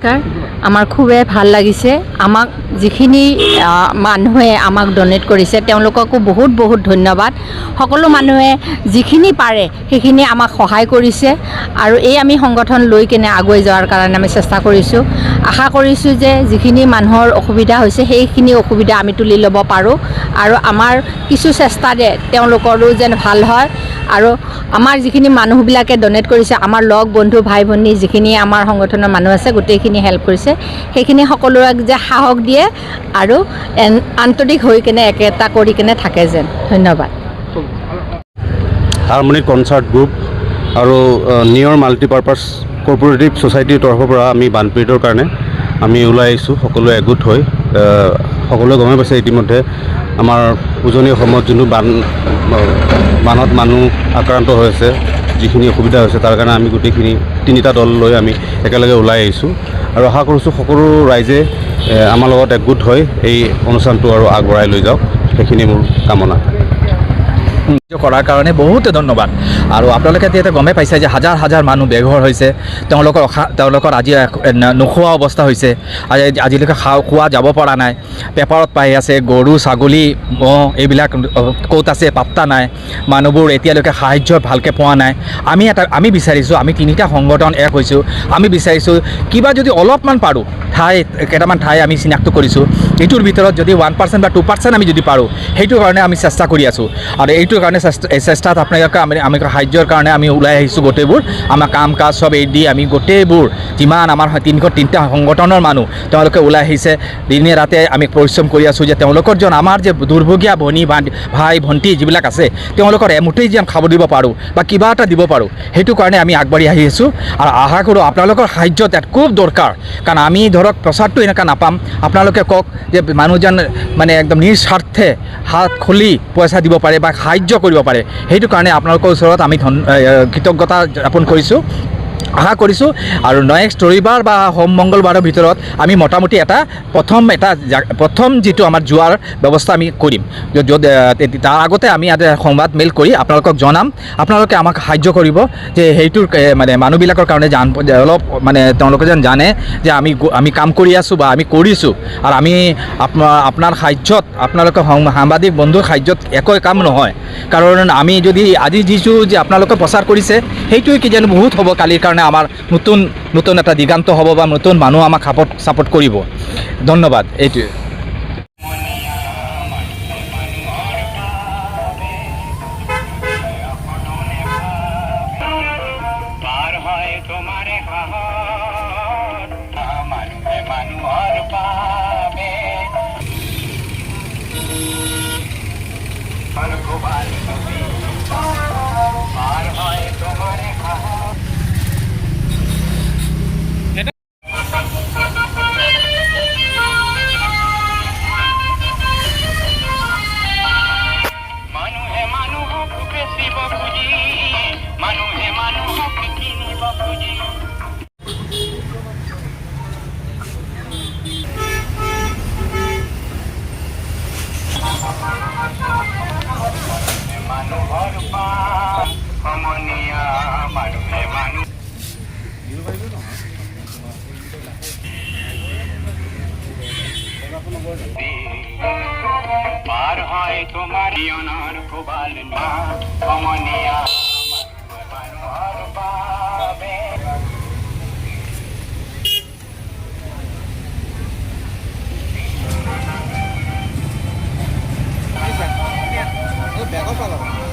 নমস্কাৰ আমাৰ খুবেই ভাল লাগিছে আমাক যিখিনি মানুহে আমাক ডনেট কৰিছে তেওঁলোককো বহুত বহুত ধন্যবাদ সকলো মানুহে যিখিনি পাৰে সেইখিনি আমাক সহায় কৰিছে আৰু এই আমি সংগঠন লৈ কিনে আগুৱাই যোৱাৰ কাৰণে আমি চেষ্টা কৰিছোঁ আশা কৰিছোঁ যে যিখিনি মানুহৰ অসুবিধা হৈছে সেইখিনি অসুবিধা আমি তুলি ল'ব পাৰোঁ আৰু আমাৰ কিছু চেষ্টাৰে তেওঁলোকৰো যেন ভাল হয় আৰু আমাৰ যিখিনি মানুহবিলাকে ডনেট কৰিছে আমাৰ লগ বন্ধু ভাই ভনী যিখিনি আমাৰ সংগঠনৰ মানুহ আছে গোটেইখিনি হেল্প কৰিছে সেইখিনি সকলোকে যে সাহস দিয়ে আৰু আন্তৰিক হৈ কিনে একেটা কৰি কিনে থাকে যেন ধন্যবাদ হাৰমনিক কনচাৰ্ট গ্ৰুপ আৰু নিয়ৰ মাল্টিপাৰ্পাছ কোঅপাৰেটিভ ছ'চাইটিৰ তৰফৰ পৰা আমি বানপীড়িতৰ কাৰণে আমি ওলাই আহিছোঁ সকলোৱে একগোট হৈ সকলোৱে গমে পাইছে ইতিমধ্যে আমাৰ উজনি অসমত যোনটো বানত মানুহ আক্ৰান্ত হৈ আছে যিখিনি অসুবিধা হৈছে তাৰ কাৰণে আমি গোটেইখিনি তিনিটা দল লৈ আমি একেলগে ওলাই আহিছোঁ আৰু আশা কৰিছোঁ সকলো ৰাইজে আমাৰ লগত একগোট হৈ এই অনুষ্ঠানটো আৰু আগবঢ়াই লৈ যাওক সেইখিনি মোৰ কামনা কৰাৰ কাৰণে বহুতে ধন্যবাদ আৰু আপোনালোকে এতিয়া গমে পাইছে যে হাজাৰ হাজাৰ মানুহ বেঘৰ হৈছে তেওঁলোকৰ আজি নোখোৱা অৱস্থা হৈছে আজিলৈকে খোৱা যাব পৰা নাই পেপাৰত পাই আছে গৰু ছাগলী ম'হ এইবিলাক ক'ত আছে পাত্তা নাই মানুহবোৰ এতিয়ালৈকে সাহায্য ভালকৈ পোৱা নাই আমি বিচাৰিছোঁ আমি তিনিটা সংগঠন এক হৈছোঁ আমি বিচাৰিছোঁ কিবা যদি অলপমান পাৰোঁ কেইটামান ঠাই আমি চিনাক্ত কৰিছোঁ এইটোৰ ভিতৰত যদি 1% বা 2% আমি যদি পাৰোঁ সেইটোৰ কাৰণে আমি চেষ্টা কৰি আছোঁ আৰু এইটোৰ কাৰণে চেষ্টাত আপোনালোকে আমি সাহায্যৰ কাৰণে আমি ওলাই আহিছোঁ গোটেইবোৰ আমাৰ কাম কাজ চব এৰি দি আমি গোটেইবোৰ যিমান আমাৰ 303টা সংগঠনৰ মানুহ তেওঁলোকে ওলাই আহিছে দিনে ৰাতে আমি পৰিশ্ৰম কৰি আছোঁ যে তেওঁলোকৰ যেন আমাৰ যে দুৰ্ভগীয়া ভাই ভণ্টি যিবিলাক আছে তেওঁলোকৰ এমুঠেই যেন খাব দিব পাৰোঁ বা কিবা এটা দিব পাৰোঁ সেইটো কাৰণে আমি আগবাঢ়ি আহি আছোঁ আৰু আশা কৰোঁ আপোনালোকৰ সাহায্য তাত খুব দৰকাৰ কাৰণ আমি ধৰক প্ৰচাৰটো এনেকুৱা নাপাম আপোনালোকে কওক যে মানুহজন মানে একদম নিস্বাৰ্থে হাত খুলি পইচা দিব পাৰে বা সাহায্য কৰিব পাৰে সেইটো কাৰণে আপোনালোকৰ ওচৰত আমি কৃতজ্ঞতা জ্ঞাপন কৰিছোঁ আশা কৰিছোঁ আৰু নেক্সট ৰবিবাৰ বা সোম মংগলবাৰৰ ভিতৰত আমি মোটামুটি প্ৰথম যিটো আমাৰ যোৱাৰ ব্যৱস্থা আমি কৰিম তাৰ আগতে আমি সংবাদ মেইল কৰি আপোনালোকক জনাম আপোনালোকে আমাক সাহায্য কৰিব যে সেইটোৰ মানে মানুহবিলাকৰ কাৰণে অলপ মানে তেওঁলোকে যেন জানে যে আমি কাম কৰি আছোঁ বা আমি কৰিছোঁ আৰু আমি আপোনাৰ সাহায্যত আপোনালোকৰ সাংবাদিক বন্ধুৰ সাহায্যত একোৱে কাম নহয় কাৰণ আমি যদি আজি যিটো যে আপোনালোকে প্ৰচাৰ কৰিছে সেইটোৱে কি যেন বহুত হ'ব কালিৰ কাৰণে আমাৰ নতুন এটা দিগান্ত হ'ব বা নতুন মানুহ আমাক ছাপোৰ্ট কৰিব ধন্যবাদ এইটোৱে পাৰ হয় তোমাৰ অনাৰ কোবাল না অমনিয়া মানুষেৰ পাবে ব্যাগও পালাম